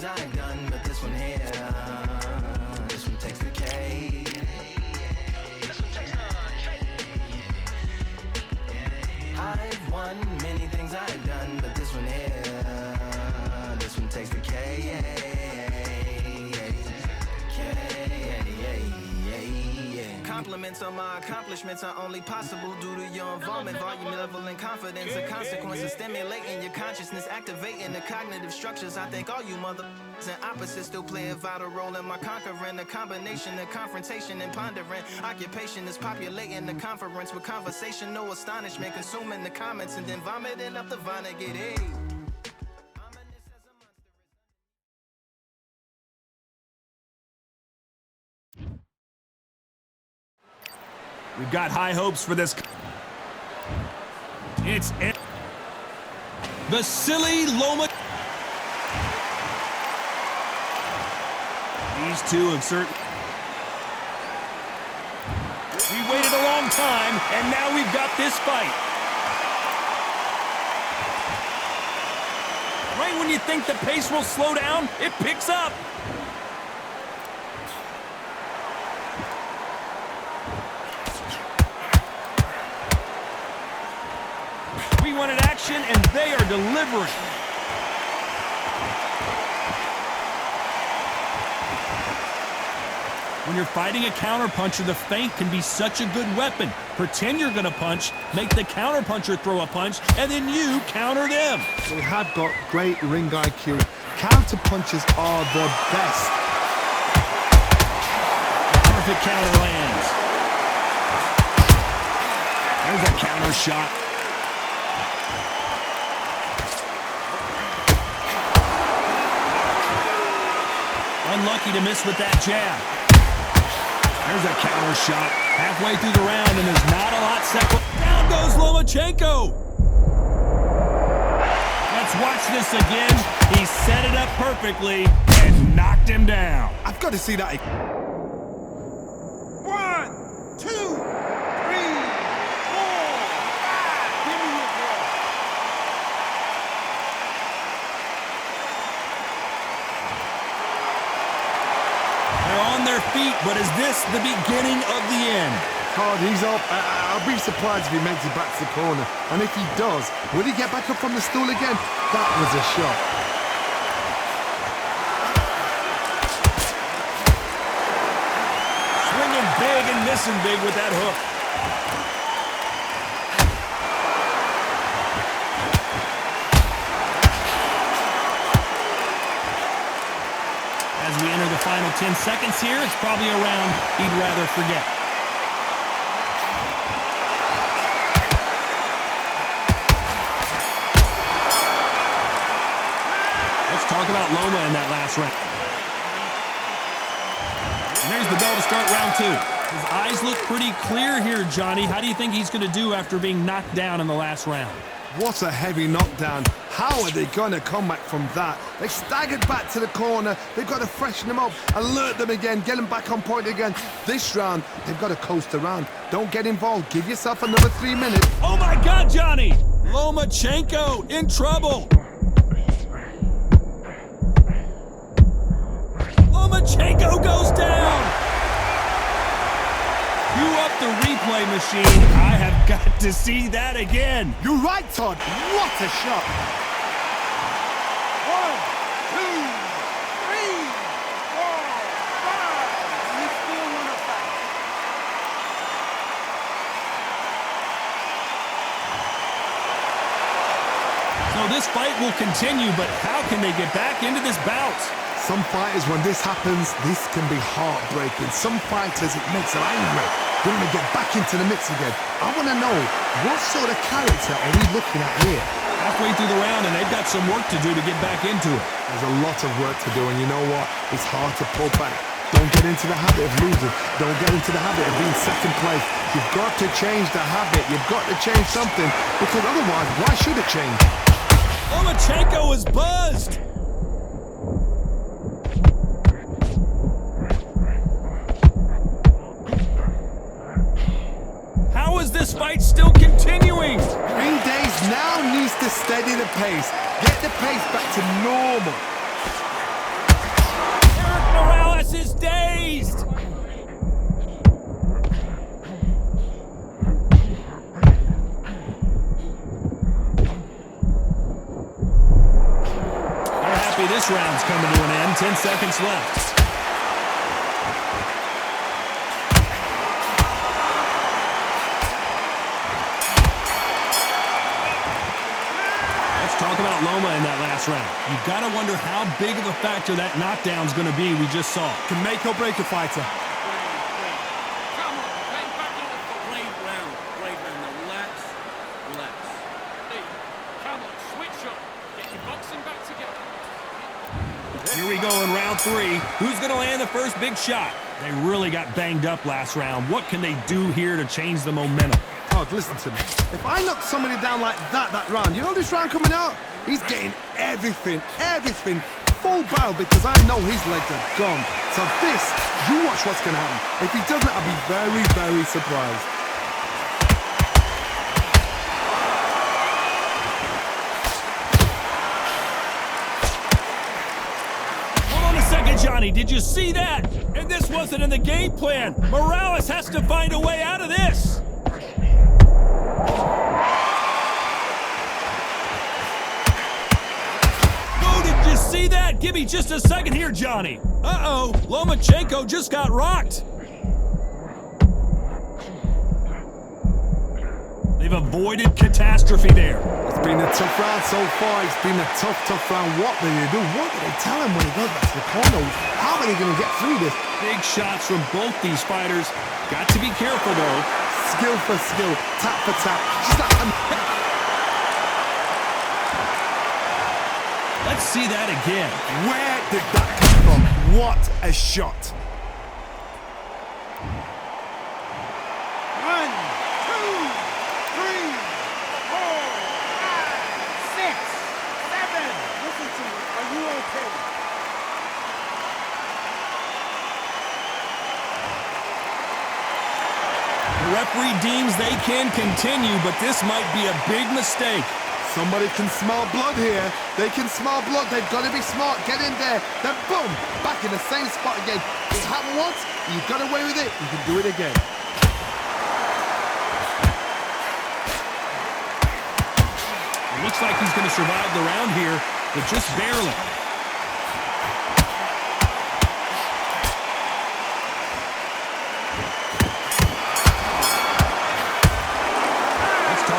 I've done, but this one here, this one takes the cake. I've won many things I've done, but this one here, this one takes the cake. Compliments on my accomplishments are only possible due to your involvement, volume, level, and confidence. The consequences stimulating your consciousness, activating the cognitive structures. I think all you mother and opposites still play a vital role in my conquering. The combination of confrontation and pondering. Occupation is populating the conference with conversational astonishment, consuming the comments and then vomiting up the Vonnegut. Hey. We've got high hopes for this. It's Vasily Lomachenko. These two have certainly. We waited a long time, and now we've got this fight. Right when you think the pace will slow down, it picks up. We wanted action, and they are delivering. When you're fighting a counterpuncher, the feint can be such a good weapon. Pretend you're going to punch, make the counterpuncher throw a punch, and then you counter them. They have got great ring IQ. Counterpunchers are the best. Perfect counter lands. There's a counter shot. Unlucky to miss with that jab. There's a counter shot. Halfway through the round, and there's not a lot second. Down goes Lomachenko. Let's watch this again. He set it up perfectly and knocked him down. I've got to see that. 1, 2, 3, 4, 5. Give me your ball. They're on their feet, but is this the beginning of the end? Hard, he's up. I'll be surprised if he makes it back to the corner. And if he does, will he get back up from the stool again? That was a shot. Swinging big and missing big with that hook. As we enter the final 10 seconds here, it's probably a round he'd rather forget. Let's talk about Loma in that last round. And there's the bell to start round 2. His eyes look pretty clear here, Johnny. How do you think he's going to do after being knocked down in the last round? What a heavy knockdown. How are they going to come back from that? They staggered back to the corner. They've got to freshen them up, alert them again, get them back on point again. This round, they've got to coast around. Don't get involved. Give yourself another 3 minutes. Oh, my God, Johnny! Lomachenko in trouble. Lomachenko goes down. Cue up the replay machine. I have got to see that again. You're right, Todd. What a shot. 1, 2, 3, 4, 5. You still want to fight. So this fight will continue, but how can they get back into this bout? Some fighters, when this happens, this can be heartbreaking. Some fighters, it makes them angry. They want to get back into the mix again. I want to know, what sort of character are we looking at here? Halfway through the round, and they've got some work to do to get back into it. There's a lot of work to do, and you know what? It's hard to pull back. Don't get into the habit of losing. Don't get into the habit of being second place. You've got to change the habit. You've got to change something, because otherwise, why should it change? Lomachenko is buzzed. How is this fight still continuing? Green Days now needs to steady the pace. Get the pace back to normal. Morales is dazed. They're happy this round's coming to an end. 10 seconds left. Talk about Loma in that last round. You've got to wonder how big of a factor that knockdown's going to be we just saw. Can make or break a fighter. Come on, get back in the Great round. Now relax. Hey, come on, switch up. Get your boxing back together. Here we go in round 3. Who's going to land the first big shot? They really got banged up last round. What can they do here to change the momentum? Listen to me. If I knock somebody down like that round, you know this round coming out? He's getting everything, full barrel because I know his legs are gone. So this, you watch what's going to happen. If he doesn't, I'll be very, very surprised. Hold on a second, Johnny. Did you see that? And this wasn't in the game plan. Morales has to find a way out of this. See that? Give me just a second here, Johnny. Uh-oh, Lomachenko just got rocked. They've avoided catastrophe there. It's been a tough round so far. It's been a tough round. What do they do? What do they tell him when he goes back to the corner? How are they going to get through this? Big shots from both these fighters. Got to be careful, though. Skill for skill, tap for tap. Just like Let's see that again. where did that come from? What a shot. 1, 2, 3, 4, 5, 6, 7. Listen to me. Are you okay? The referee deems they can continue, but this might be a big mistake. Somebody can smell blood here. They can smell blood. They've got to be smart. Get in there. Then boom, back in the same spot again. It's happened once. You got away with it. You can do it again. It looks like he's going to survive the round here, but just barely.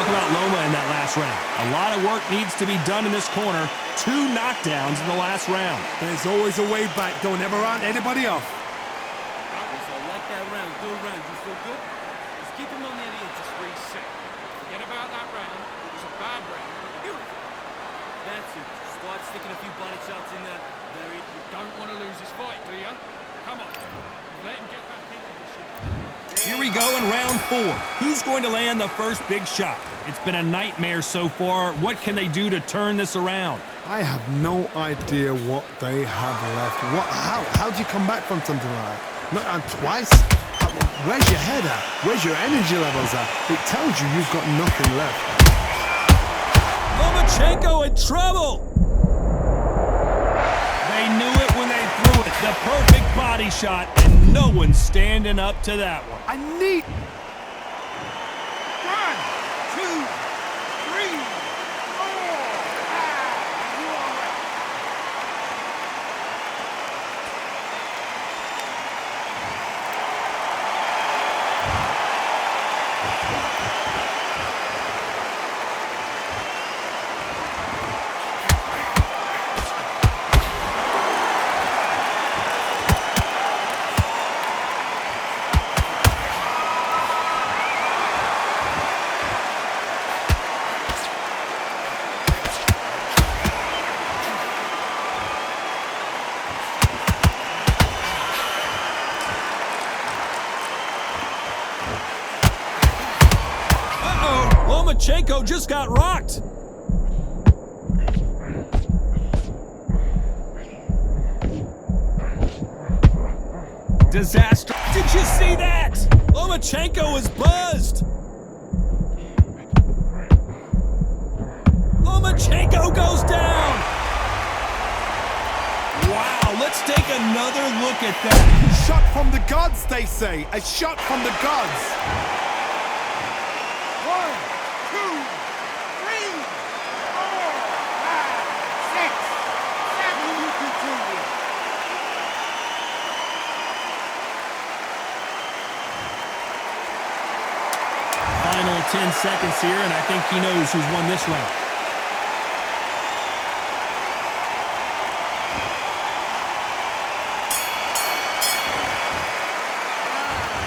About Loma in that last round. A lot of work needs to be done in this corner. 2 knockdowns in the last round. There's always a way back. Don't ever round anybody off. So I like that round. Good round. You feel good? Just keep him on the edge just where he's set. Forget about that round. It was a bad round. Beautiful. That's it. Start sticking a few body shots in that. You don't want to lose this fight, do you? Come on. Let him get back into this shit. Here we go in round 4. Who's going to land the first big shot? It's been a nightmare so far. What can they do to turn this around? I have no idea what they have left. How do you come back from something like that? Not twice? Where's your head at? Where's your energy levels at? It tells you you've got nothing left. Lomachenko in trouble! They knew it when they threw it. The perfect body shot, and no one's standing up to that one. I need... 1, 2, 3, 4, 5. You all right? Lomachenko just got rocked. Disaster. Did you see that? Lomachenko is buzzed. Lomachenko goes down. Wow, let's take another look at that. Shot from the gods, they say. A shot from the gods. 1, 2, 3, 4, 5, 6, 7. You continue. Final 10 seconds here, and I think he knows who's won this round.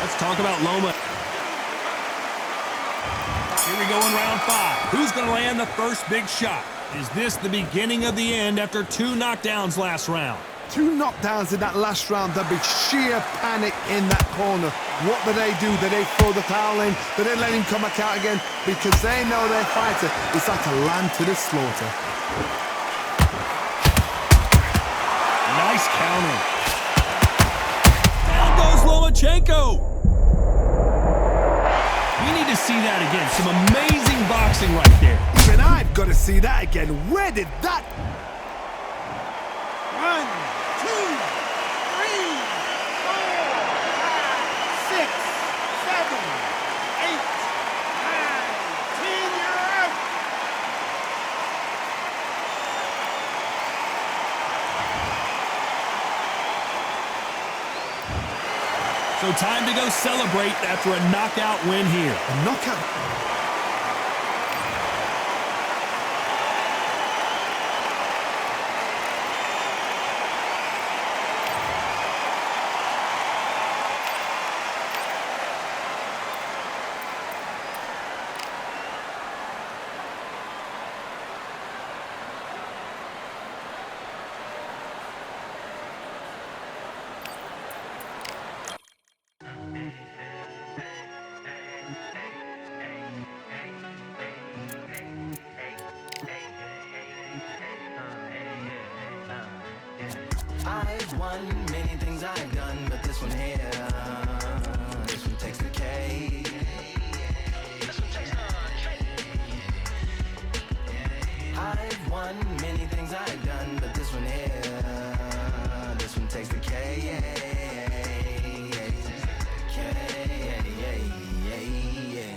Let's talk about Loma. Here we go in round 5. Who's going to land the first big shot? Is this the beginning of the end after 2 knockdowns last round? 2 knockdowns in that last round. There'll be sheer panic in that corner. What do? Do they throw the towel in? Do they let him come back out again? Because they know their fighter is like a lamb to the slaughter. Nice counter. Down goes Lomachenko. We need to see that again. Some amazing boxing right there. Even I've got to see that again. Where did that... 1, 2, 3, 4, 5, 6, 7, 8, 9, 10. You're out. So time to go celebrate after a knockout win here. A knockout... I've won many things I've done, but this one here, this one takes the cake. I've won many things I've done, but this one here, this one takes the cake.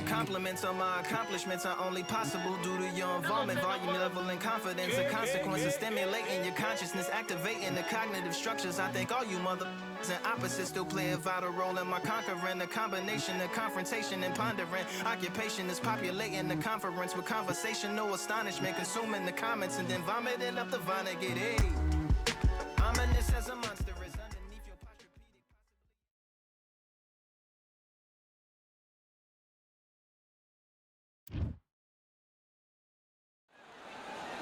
Compliments on my accomplishments are only possible due to your involvement, volume, level, and confidence. The consequences stimulating your consciousness, activating the cognitive structures. I think all you mother and opposites still play a vital role in my conquering. The combination of confrontation and pondering. Occupation is populating the conference with conversation, no astonishment, consuming the comments and then vomiting up the Vonnegut. Hey, ominous as a monster is underneath your posture.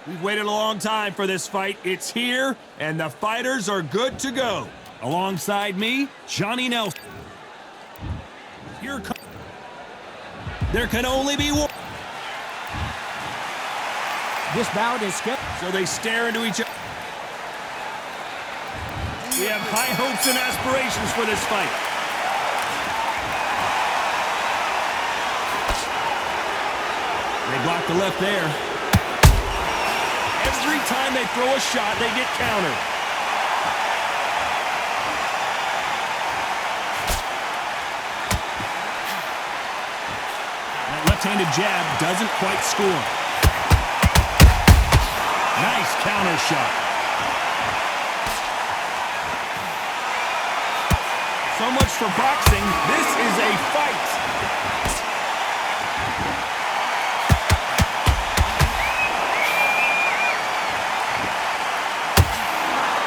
We've waited a long time for this fight. It's here, and the fighters are good to go. Alongside me, Johnny Nelson. Here comes... There can only be one. This bout is scheduled. So they stare into each other. We have high hopes and aspirations for this fight. They block the left there. Every time they throw a shot, they get countered. That left-handed jab doesn't quite score. Nice counter shot. So much for boxing. This is a fight.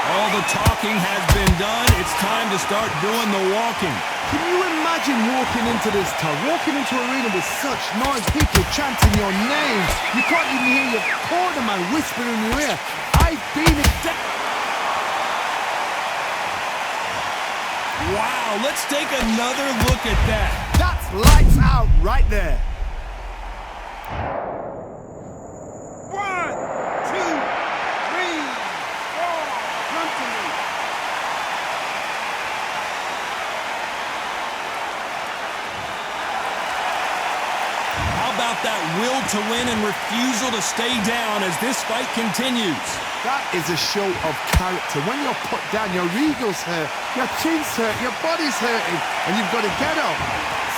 All the talking has been done. It's time to start doing the walking. Can you imagine walking into this town, walking into an arena with such noise, people chanting your names? You can't even hear your corner man whispering in your ear. I've been a... Wow, let's take another look at that. That's lights out right there. 1, 2, 3, 4. Come to me. How about that will to win and refusal to stay down as this fight continues? That is a show of character. When you're put down, your ego's hurt, your chin's hurt, your body's hurting, and you've got to get up,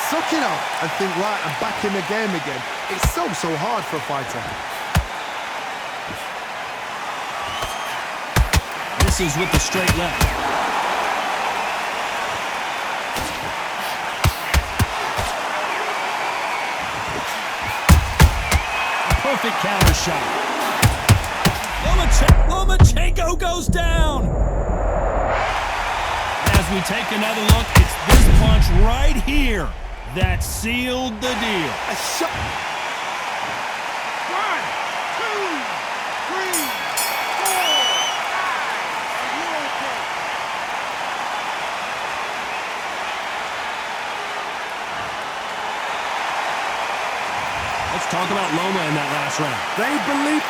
suck it up, and think, right, I'm back in the game again. It's so hard for a fighter. Misses with the straight left. A perfect counter shot. Lomachenko goes down. As we take another look, it's this punch right here that sealed the deal. A shot. 1, 2, 3, 4, 5. Are you okay? Let's talk about Loma in that last round. They believe.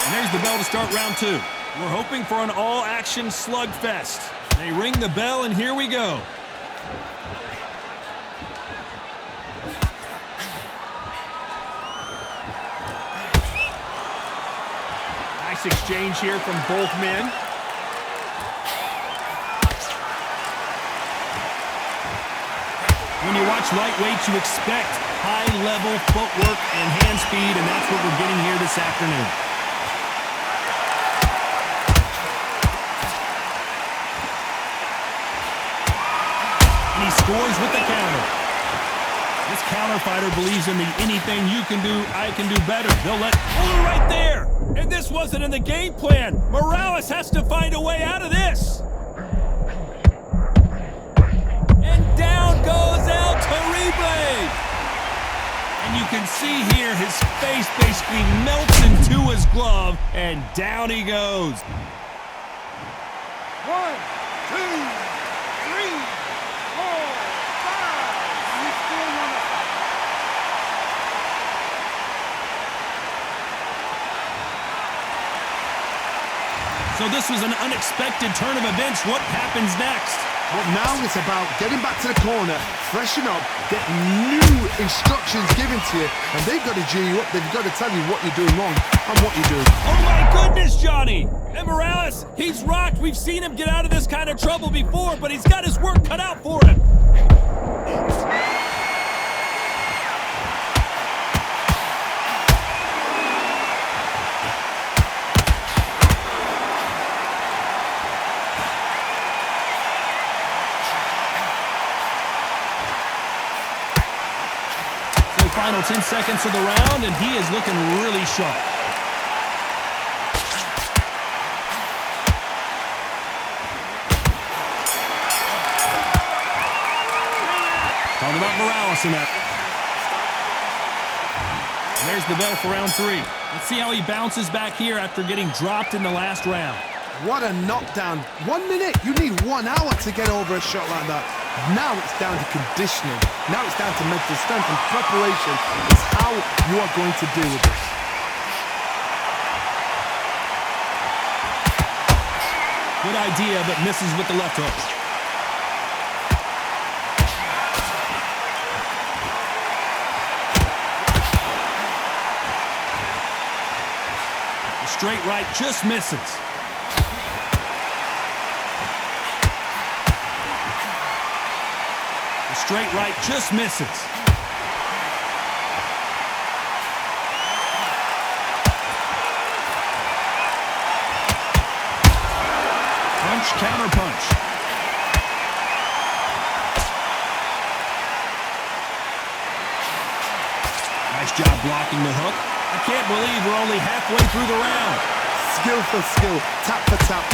And there's the bell to start round 2. We're hoping for an all-action slugfest. They ring the bell, and here we go. Nice exchange here from both men. When you watch lightweights, you expect high-level footwork and hand speed, and that's what we're getting here this afternoon. And he scores with the counter. This counter fighter believes in the anything you can do, I can do better. They'll let Fuller right there. And this wasn't in the game plan. Morales has to find a way out of this. And down goes El Terrible. And you can see here his face basically melts into his glove, and down he goes. 1, 2, 3, 4, 5. You still want to fight? So this was an unexpected turn of events. What happens next? Well, now it's about getting back to the corner, freshen up, get new instructions given to you, and they've got to G you up. They've got to tell you what you're doing wrong and what you're doing. Oh my goodness, Johnny! And Morales, he's rocked. We've seen him get out of this kind of trouble before, but he's got his work cut out for him. Final 10 seconds of the round, and he is looking really sharp. Talk about Morales in that. And there's the bell for round 3. Let's see how he bounces back here after getting dropped in the last round. What a knockdown. 1 minute. You need 1 hour to get over a shot like that. Now it's down to conditioning. Now it's down to mental strength and preparation. It's how you are going to deal with this. Good idea, but misses with the left hook. The straight right just misses. Straight right just misses. Punch, counter punch. Nice job blocking the hook. I can't believe we're only halfway through the round. Skill for skill, tap for tap.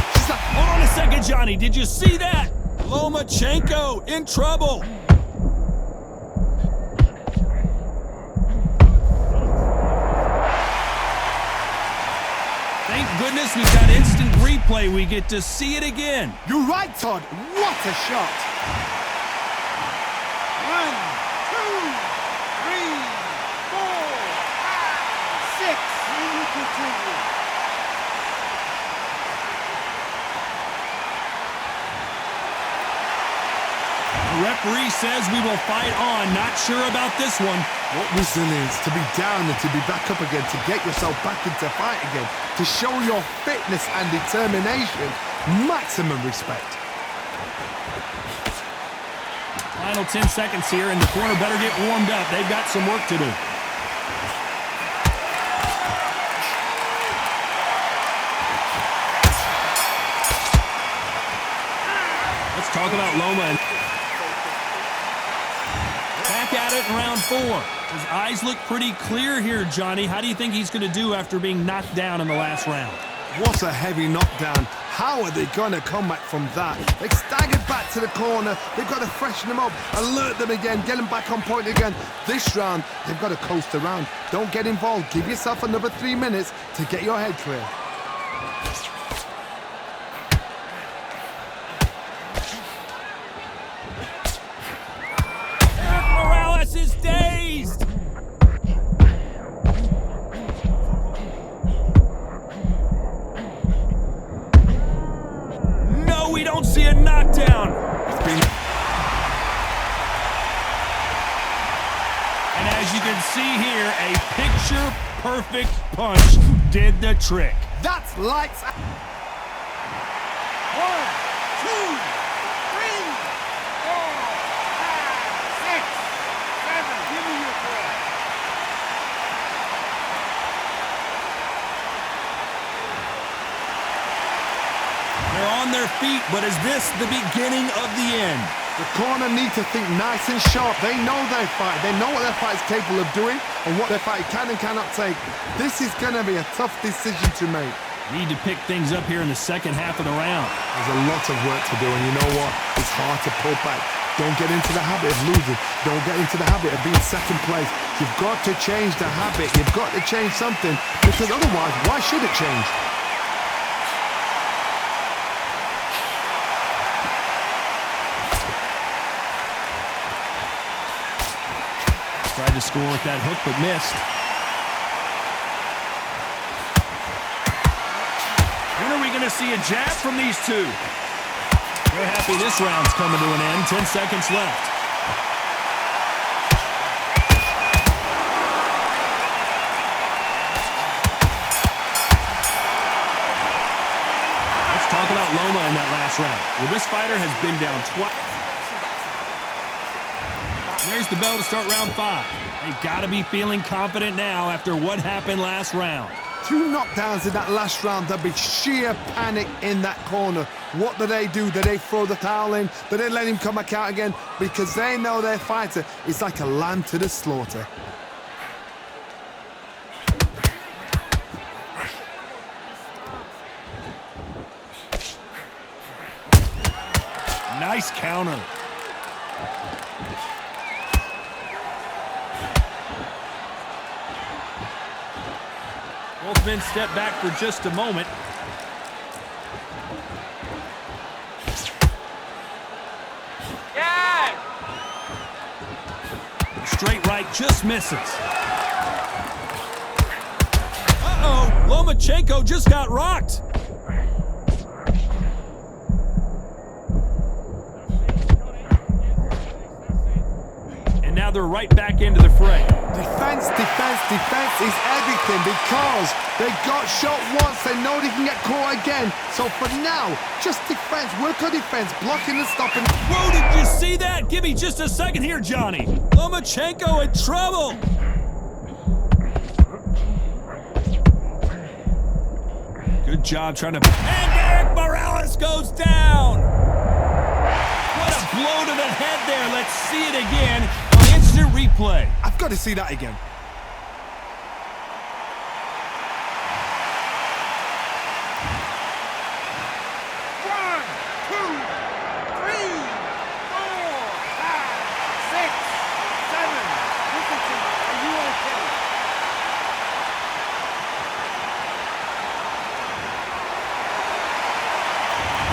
Hold on a second, Johnny. Did you see that? Lomachenko in trouble. Thank goodness we've got instant replay. We get to see it again. You're right, Todd. What a shot. 1, 2, 3, 4, 5, 6. And you continue. The referee says we will fight on. Not sure about this one. What resilience to be down and to be back up again, to get yourself back into fight again, to show your fitness and determination. Maximum respect. Final 10 seconds here, and the corner better get warmed up. They've got some work to do. Let's talk about Loma. Back at it in round 4. His eyes look pretty clear here, Johnny. How do you think he's going to do after being knocked down in the last round? What a heavy knockdown. How are they going to come back from that? They staggered back to the corner. They've got to freshen them up, alert them again, get them back on point again. This round, they've got to coast around. Don't get involved. Give yourself another 3 minutes to get your head clear. Morales is dazed. No, we don't see a knockdown. And as you can see here, a picture-perfect punch did the trick. That's lights out. 1, 2, 3, 4, 5, 6, 7. Give me your ball. They're on their feet, but is this the beginning of the end? The corner need to think nice and sharp. They know their fight. They know what their fight is capable of doing and what their fight can and cannot take. This is going to be a tough decision to make. Need to pick things up here in the second half of the round. There's a lot of work to do, and you know what? It's hard to pull back. Don't get into the habit of losing. Don't get into the habit of being second place. You've got to change the habit. You've got to change something, because otherwise, why should it change? Tried to score with that hook, but missed. When are we going to see a jab from these two? They're happy this round's coming to an end. 10 seconds left. Let's talk about Loma in that last round. Well, this fighter has been down twice. There's the bell to start round 5. They've got to be feeling confident now after what happened last round. 2 knockdowns in that last round. There'll be sheer panic in that corner. What do? Do they throw the towel in? Do they let him come back out again? Because they know their fighter is like a lamb to the slaughter. Nice counter. Both men step back for just a moment. Yeah! Straight right just misses. Uh-oh, Lomachenko just got rocked. And now they're right back into the fray. Defense, defense, defense is everything, because they got shot once. They know they can get caught again. So for now, just defense. Work on defense, blocking and stopping. Whoa, did you see that? Give me just a second here, Johnny. Lomachenko in trouble. Good job trying to... And Eric Morales goes down. What a blow to the head there. Let's see it again on instant replay. I've got to see that again.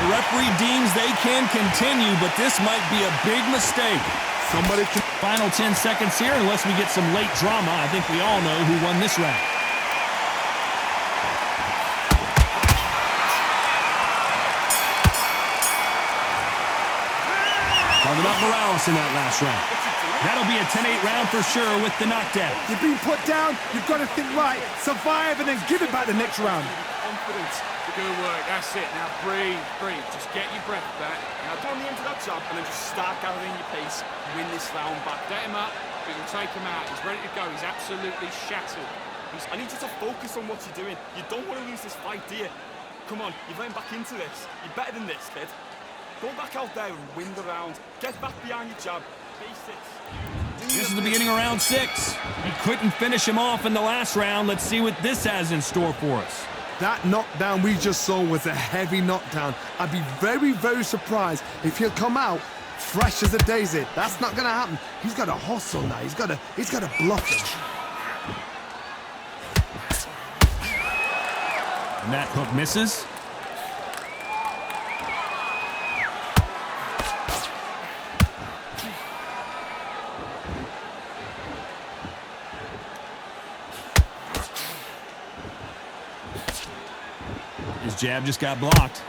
The referee deems they can continue, but this might be a big mistake. Somebody can... Final 10 seconds here, unless we get some late drama. I think we all know who won this round. Talking about Morales in that last round. That'll be a 10-8 round for sure with the knockdown. You've been put down, you've got to think right, survive and then give it back the next round. Confidence. Good work, that's it. Now breathe, breathe. Just get your breath back. Now down the end of that jab and then just start gathering your pace. Win this round back. Get him up, but you'll take him out. He's ready to go. He's absolutely shattered. I need you to focus on what you're doing. You don't want to lose this fight, do you? Come on, you're going back into this. You're better than this, kid. Go back out there and win the round. Get back behind your jab. Basics. This is the beginning of round 6. He couldn't finish him off in the last round. Let's see what this has in store for us. That knockdown we just saw was a heavy knockdown. I'd be very, very surprised if he'll come out fresh as a daisy. That's not going to happen. He's got to hustle now. He's got to bluff it. And that hook misses. His jab just got blocked.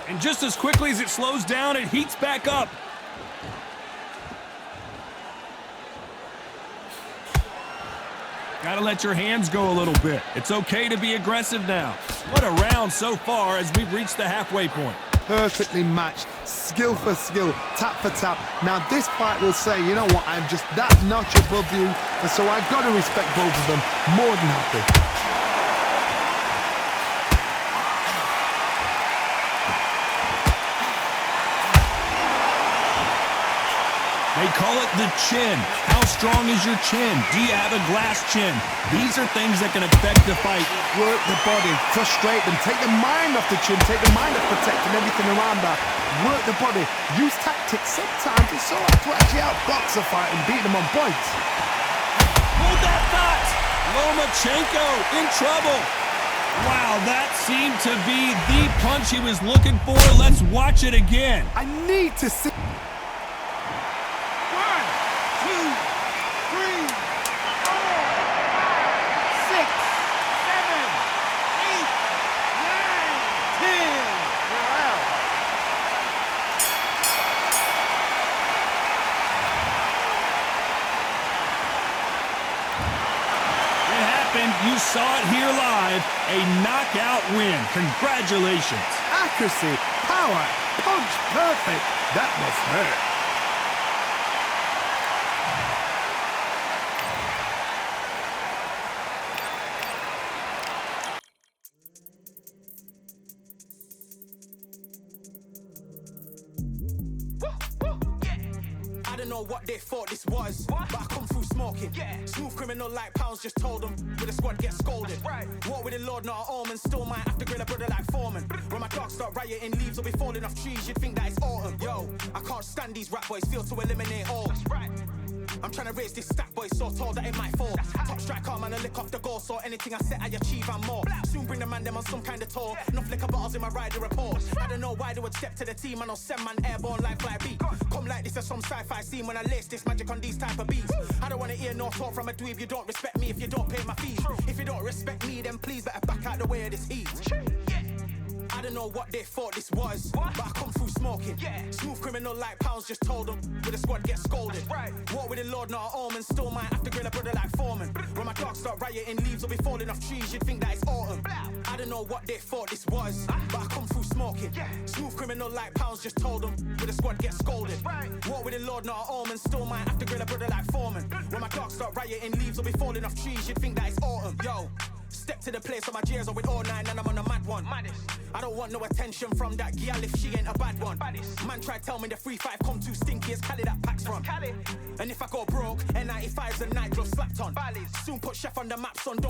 And just as quickly as it slows down, it heats back up. Gotta let your hands go a little bit. It's okay to be aggressive now. What a round so far as we've reached the halfway point. Perfectly matched, skill for skill, tap for tap. Now this fight will say, you know what, I'm just that notch above you, and so I've got to respect both of them more than happy. They call it the chin. How strong is your chin? Do you have a glass chin? These are things that can affect the fight. Work the body, frustrate them, take the mind off the chin, take the mind off protecting everything around that. Work the body, use tactics. Sometimes it's so hard to actually outbox a fight and beat them on points. Hold that thought! Lomachenko in trouble. Wow, that seemed to be the punch he was looking for. Let's watch it again. I need to see. 2, 3, 4, 5, 6, 7, 8, 9, 10. You saw it here live, a knockout win. Congratulations. Accuracy, power, punch, perfect. That must hurt. I don't know what they thought this was, but I come through smoking. Smooth criminal like pounds, just told them with a squad get scolded. War with the Lord, not an omen. Still might have to grill a brother like Foreman. When my dogs start rioting, leaves will be falling off trees. You'd think that it's autumn. Yo, I can't stand these rap boys, feel to eliminate all. I'm trying to raise this stack, boy, so tall that it might fall. Top striker, man, I lick off the goal, so anything I set, I achieve and more. Soon bring the man them on some kind of tour. Enough liquor bottles in my rider report. I don't know why they would step to the team, and I'll send man airborne like fly beat. Come like this as some sci-fi scene when I lace this magic on these type of beats. I don't want to hear no talk from a dweeb. You don't respect me if you don't pay my fees. If you don't respect me, then please better back out the way of this heat. I don't know what they thought this was, but I come through smoking. Smooth criminal like pounds, just told them with a squad get scolded. War with the Lord, not an omen. Still might have to grill a brother like Foreman. When my dogs start rioting, leaves will be falling off trees. You'd think that it's autumn. I don't know what they thought this was, but I come through smoking. Smooth criminal like pounds, just told them with a squad get scolded. War with the Lord, not an omen. Still might have to grill a brother like Foreman. When my dogs start rioting, leaves will be falling off trees. You'd think that it's autumn. Yo. Step to the place on my gears are with all 9 and I'm on a mad one. I don't want no attention from that gal if she ain't a bad one. Man try tell me the 3-5 come too stinky as Cali that packs from. And if I go broke, N95s and nightgloves slapped on. Soon put Chef on the map, son. Don't